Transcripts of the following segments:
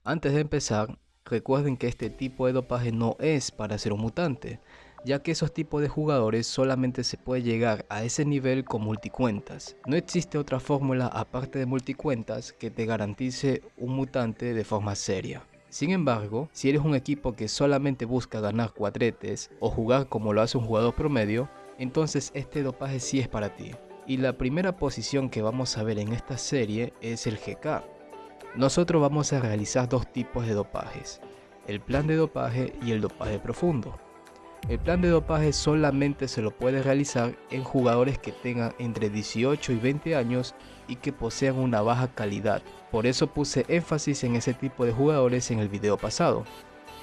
Antes de empezar, recuerden que este tipo de dopaje no es para ser un mutante, ya que esos tipos de jugadores solamente se puede llegar a ese nivel con multicuentas. No existe otra fórmula aparte de multicuentas que te garantice un mutante de forma seria. Sin embargo, si eres un equipo que solamente busca ganar cuadretes o jugar como lo hace un jugador promedio, entonces este dopaje sí es para ti. Y la primera posición que vamos a ver en esta serie es el GK. Nosotros vamos a realizar dos tipos de dopajes, el plan de dopaje y el dopaje profundo. El plan de dopaje solamente se lo puede realizar en jugadores que tengan entre 18 y 20 años y que posean una baja calidad. Por eso puse énfasis en ese tipo de jugadores en el video pasado.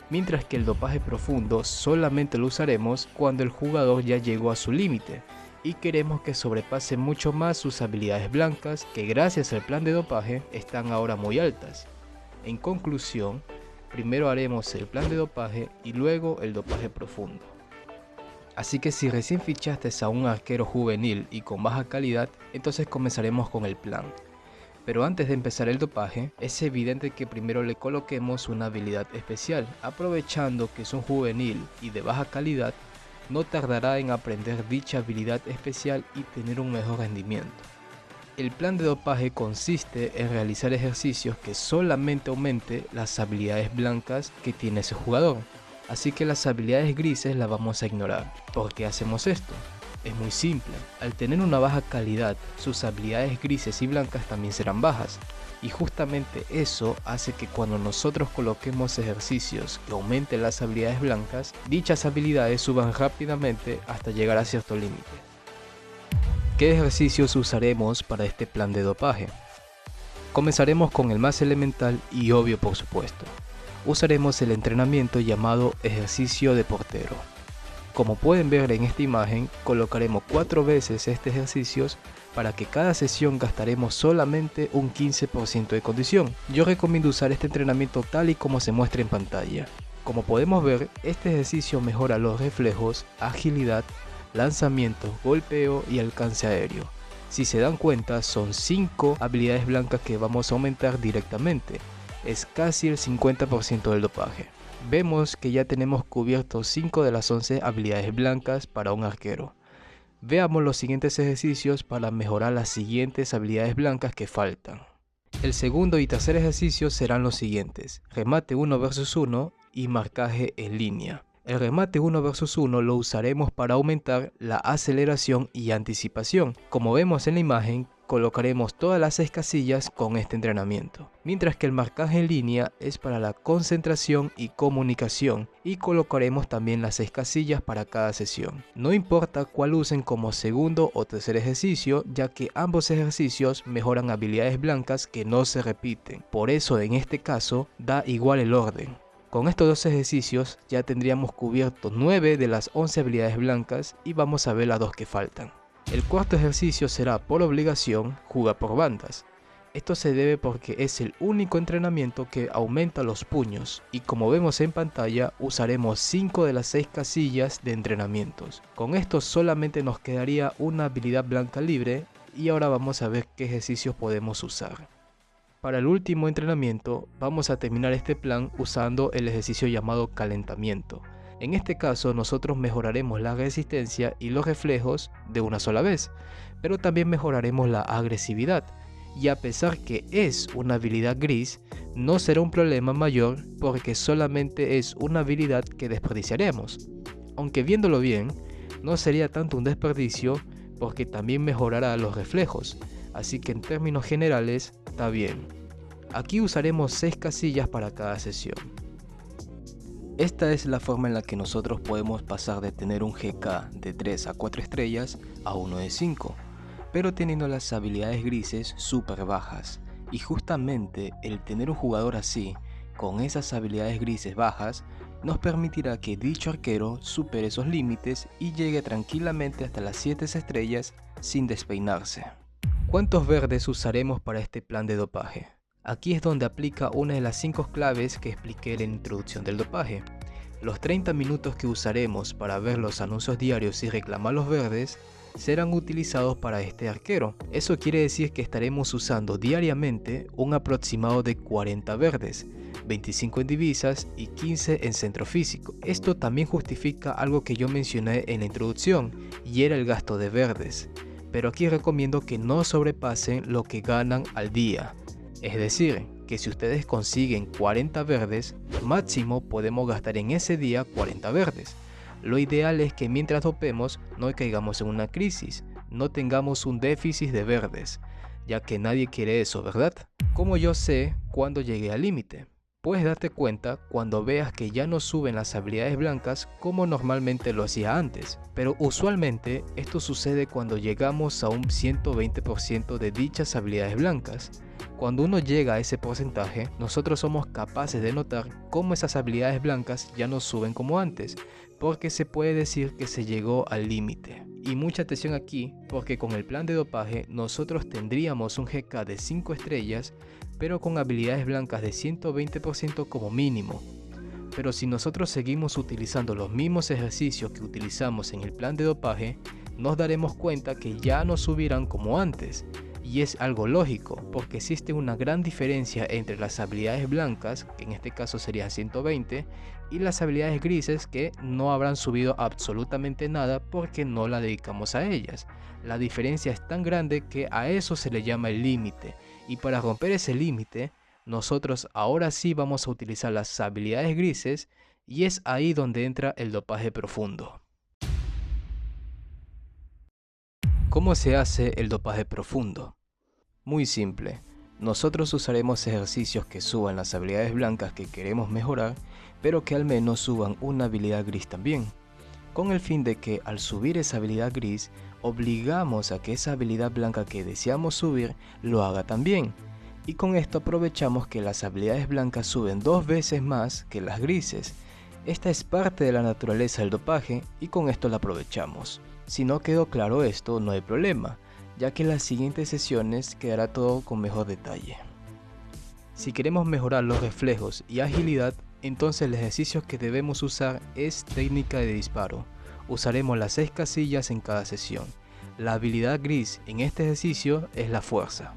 Mientras que el dopaje profundo solamente lo usaremos cuando el jugador ya llegó a su límite y queremos que sobrepase mucho más sus habilidades blancas, que gracias al plan de dopaje están ahora muy altas. En conclusión, primero haremos el plan de dopaje y luego el dopaje profundo. Así que si recién fichaste a un arquero juvenil y con baja calidad, entonces comenzaremos con el plan. Pero antes de empezar el dopaje, es evidente que primero le coloquemos una habilidad especial, aprovechando que es un juvenil y de baja calidad, no tardará en aprender dicha habilidad especial y tener un mejor rendimiento. El plan de dopaje consiste en realizar ejercicios que solamente aumente las habilidades blancas que tiene ese jugador. Así que las habilidades grises las vamos a ignorar. ¿Por qué hacemos esto? Es muy simple, al tener una baja calidad, sus habilidades grises y blancas también serán bajas. Y justamente eso hace que cuando nosotros coloquemos ejercicios que aumenten las habilidades blancas, dichas habilidades suban rápidamente hasta llegar a cierto límite. ¿Qué ejercicios usaremos para este plan de dopaje? Comenzaremos con el más elemental y obvio, por supuesto. Usaremos el entrenamiento llamado ejercicio de portero. Como pueden ver en esta imagen, colocaremos 4 veces este ejercicio para que cada sesión gastaremos solamente un 15% de condición. Yo recomiendo usar este entrenamiento tal y como se muestra en pantalla. Como podemos ver, este ejercicio mejora los reflejos, agilidad, lanzamiento, golpeo y alcance aéreo. Si se dan cuenta, son 5 habilidades blancas que vamos a aumentar directamente. Es casi el 50% del dopaje. Vemos que ya tenemos cubiertos 5 de las 11 habilidades blancas para un arquero. Veamos los siguientes ejercicios para mejorar las siguientes habilidades blancas que faltan. El segundo y tercer ejercicio serán los siguientes: remate 1 versus 1 y marcaje en línea. El remate 1 versus 1 lo usaremos para aumentar la aceleración y anticipación. Como vemos en la imagen, colocaremos todas las 6 casillas con este entrenamiento. Mientras que el marcaje en línea es para la concentración y comunicación, y colocaremos también las 6 casillas para cada sesión. No importa cuál usen como segundo o tercer ejercicio, ya que ambos ejercicios mejoran habilidades blancas que no se repiten. Por eso en este caso da igual el orden. Con estos dos ejercicios ya tendríamos cubierto 9 de las 11 habilidades blancas y vamos a ver las 2 que faltan. El cuarto ejercicio será por obligación jugar por bandas. Esto se debe porque es el único entrenamiento que aumenta los puños y como vemos en pantalla usaremos 5 de las 6 casillas de entrenamientos. Con esto solamente nos quedaría una habilidad blanca libre y ahora vamos a ver qué ejercicios podemos usar. Para el último entrenamiento vamos a terminar este plan usando el ejercicio llamado calentamiento. En este caso nosotros mejoraremos la resistencia y los reflejos de una sola vez, pero también mejoraremos la agresividad. Y a pesar que es una habilidad gris, no será un problema mayor porque solamente es una habilidad que desperdiciaremos. Aunque viéndolo bien, no sería tanto un desperdicio porque también mejorará los reflejos, así que en términos generales está bien. Aquí usaremos 6 casillas para cada sesión. Esta es la forma en la que nosotros podemos pasar de tener un GK de 3 a 4 estrellas a uno de 5, pero teniendo las habilidades grises súper bajas. Y justamente el tener un jugador así, con esas habilidades grises bajas, nos permitirá que dicho arquero supere esos límites y llegue tranquilamente hasta las 7 estrellas sin despeinarse. ¿Cuántos verdes usaremos para este plan de dopaje? Aquí es donde aplica una de las 5 claves que expliqué en la introducción del dopaje. Los 30 minutos que usaremos para ver los anuncios diarios y reclamar los verdes serán utilizados para este arquero. Eso quiere decir que estaremos usando diariamente un aproximado de 40 verdes, 25 en divisas y 15 en centro físico. Esto también justifica algo que yo mencioné en la introducción, y era el gasto de verdes. Pero aquí recomiendo que no sobrepasen lo que ganan al día. Es decir, que si ustedes consiguen 40 verdes, máximo podemos gastar en ese día 40 verdes. Lo ideal es que mientras dopemos no caigamos en una crisis, no tengamos un déficit de verdes, ya que nadie quiere eso, ¿verdad? ¿Cómo yo sé cuándo llegué al límite? Puedes darte cuenta cuando veas que ya no suben las habilidades blancas como normalmente lo hacía antes, pero usualmente esto sucede cuando llegamos a un 120% de dichas habilidades blancas. Cuando uno llega a ese porcentaje, nosotros somos capaces de notar cómo esas habilidades blancas ya no suben como antes, porque se puede decir que se llegó al límite. Y mucha atención aquí, porque con el plan de dopaje nosotros tendríamos un GK de 5 estrellas, pero con habilidades blancas de 120% como mínimo. Pero si nosotros seguimos utilizando los mismos ejercicios que utilizamos en el plan de dopaje, nos daremos cuenta que ya no subirán como antes. Y es algo lógico, porque existe una gran diferencia entre las habilidades blancas, que en este caso serían 120, y las habilidades grises, que no habrán subido absolutamente nada porque no la dedicamos a ellas. La diferencia es tan grande que a eso se le llama el límite, y para romper ese límite, nosotros ahora sí vamos a utilizar las habilidades grises, y es ahí donde entra el dopaje profundo. ¿Cómo se hace el dopaje profundo? Muy simple, nosotros usaremos ejercicios que suban las habilidades blancas que queremos mejorar, pero que al menos suban una habilidad gris también, con el fin de que al subir esa habilidad gris, obligamos a que esa habilidad blanca que deseamos subir lo haga también, y con esto aprovechamos que las habilidades blancas suben 2 veces más que las grises. Esta es parte de la naturaleza del dopaje y con esto la aprovechamos. Si no quedó claro esto, no hay problema, ya que en las siguientes sesiones quedará todo con mejor detalle. Si queremos mejorar los reflejos y agilidad, entonces el ejercicio que debemos usar es técnica de disparo. Usaremos las 6 casillas en cada sesión. La habilidad gris en este ejercicio es la fuerza.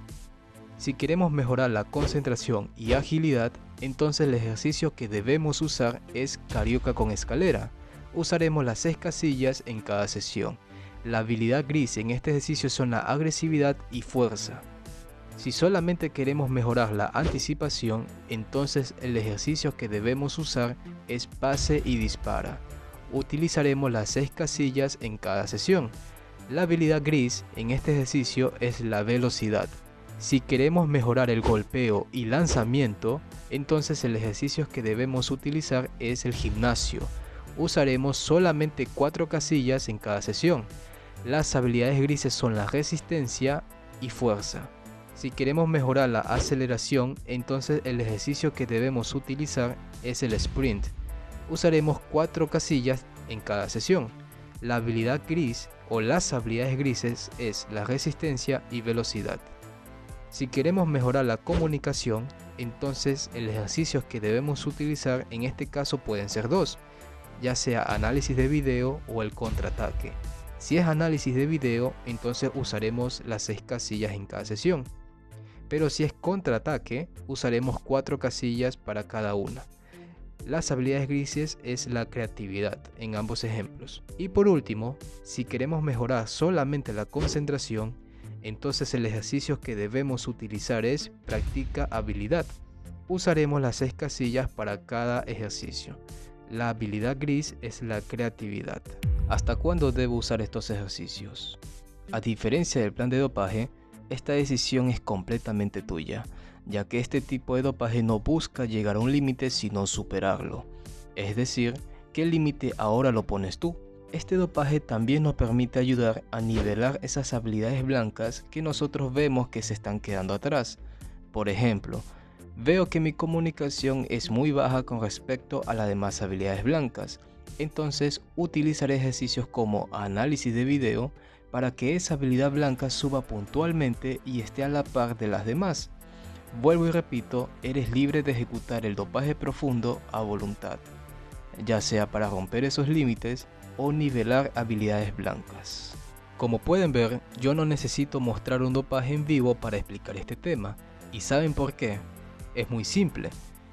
Si queremos mejorar la concentración y agilidad, entonces el ejercicio que debemos usar es carioca con escalera. Usaremos las 6 casillas en cada sesión. La habilidad gris en este ejercicio son la agresividad y fuerza. Si solamente queremos mejorar la anticipación, entonces el ejercicio que debemos usar es pase y dispara. Utilizaremos las 6 casillas en cada sesión. La habilidad gris en este ejercicio es la velocidad. Si queremos mejorar el golpeo y lanzamiento, entonces el ejercicio que debemos utilizar es el gimnasio. Usaremos solamente 4 casillas en cada sesión. Las habilidades grises son la resistencia y fuerza. Si queremos mejorar la aceleración, entonces el ejercicio que debemos utilizar es el sprint. Usaremos 4 casillas en cada sesión. La habilidad gris o las habilidades grises es la resistencia y velocidad. Si queremos mejorar la comunicación, entonces el ejercicio que debemos utilizar en este caso pueden ser 2, ya sea análisis de video o el contraataque. Si es análisis de video, entonces usaremos las 6 casillas en cada sesión. Pero si es contraataque, usaremos 4 casillas para cada una. Las habilidades grises es la creatividad en ambos ejemplos. Y por último, si queremos mejorar solamente la concentración, entonces el ejercicio que debemos utilizar es practica habilidad. Usaremos las 6 casillas para cada ejercicio. La habilidad gris es la creatividad. ¿Hasta cuándo debo usar estos ejercicios? A diferencia del plan de dopaje, esta decisión es completamente tuya, ya que este tipo de dopaje no busca llegar a un límite sino superarlo. Es decir, que el límite ahora lo pones tú. Este dopaje también nos permite ayudar a nivelar esas habilidades blancas que nosotros vemos que se están quedando atrás. Por ejemplo, veo que mi comunicación es muy baja con respecto a las demás habilidades blancas. Entonces utilizaré ejercicios como análisis de video para que esa habilidad blanca suba puntualmente y esté a la par de las demás. Vuelvo y repito, eres libre de ejecutar el dopaje profundo a voluntad, ya sea para romper esos límites o nivelar habilidades blancas. Como pueden ver, yo no necesito mostrar un dopaje en vivo para explicar este tema. ¿Y saben por qué? Es muy simple.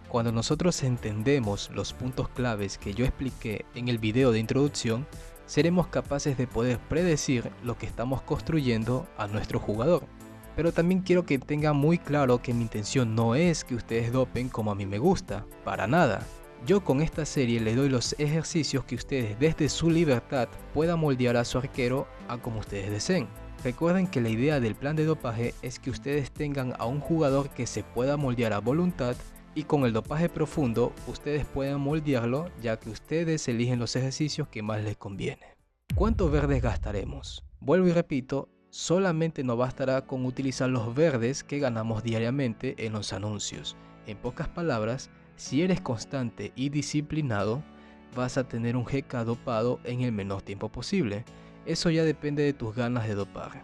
Cuando nosotros entendemos los puntos claves que yo expliqué en el video de introducción, seremos capaces de poder predecir lo que estamos construyendo a nuestro jugador. Pero también quiero que tengan muy claro que mi intención no es que ustedes dopen como a mí me gusta, para nada. Yo con esta serie les doy los ejercicios que ustedes desde su libertad puedan moldear a su arquero a como ustedes deseen. Recuerden que la idea del plan de dopaje es que ustedes tengan a un jugador que se pueda moldear a voluntad, y con el dopaje profundo ustedes pueden moldearlo, ya que ustedes eligen los ejercicios que más les conviene. ¿Cuántos verdes gastaremos? Vuelvo y repito, solamente nos bastará con utilizar los verdes que ganamos diariamente en los anuncios. En pocas palabras, si eres constante y disciplinado, vas a tener un GK dopado en el menor tiempo posible. Eso ya depende de tus ganas de dopar.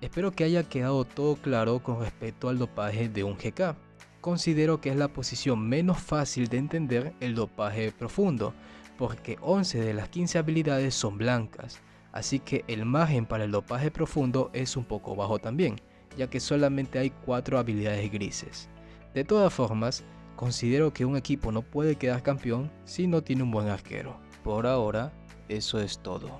Espero que haya quedado todo claro con respecto al dopaje de un GK. Considero que es la posición menos fácil de entender el dopaje profundo, porque 11 de las 15 habilidades son blancas, así que el margen para el dopaje profundo es un poco bajo también, ya que solamente hay 4 habilidades grises. De todas formas, considero que un equipo no puede quedar campeón si no tiene un buen arquero. Por ahora, eso es todo.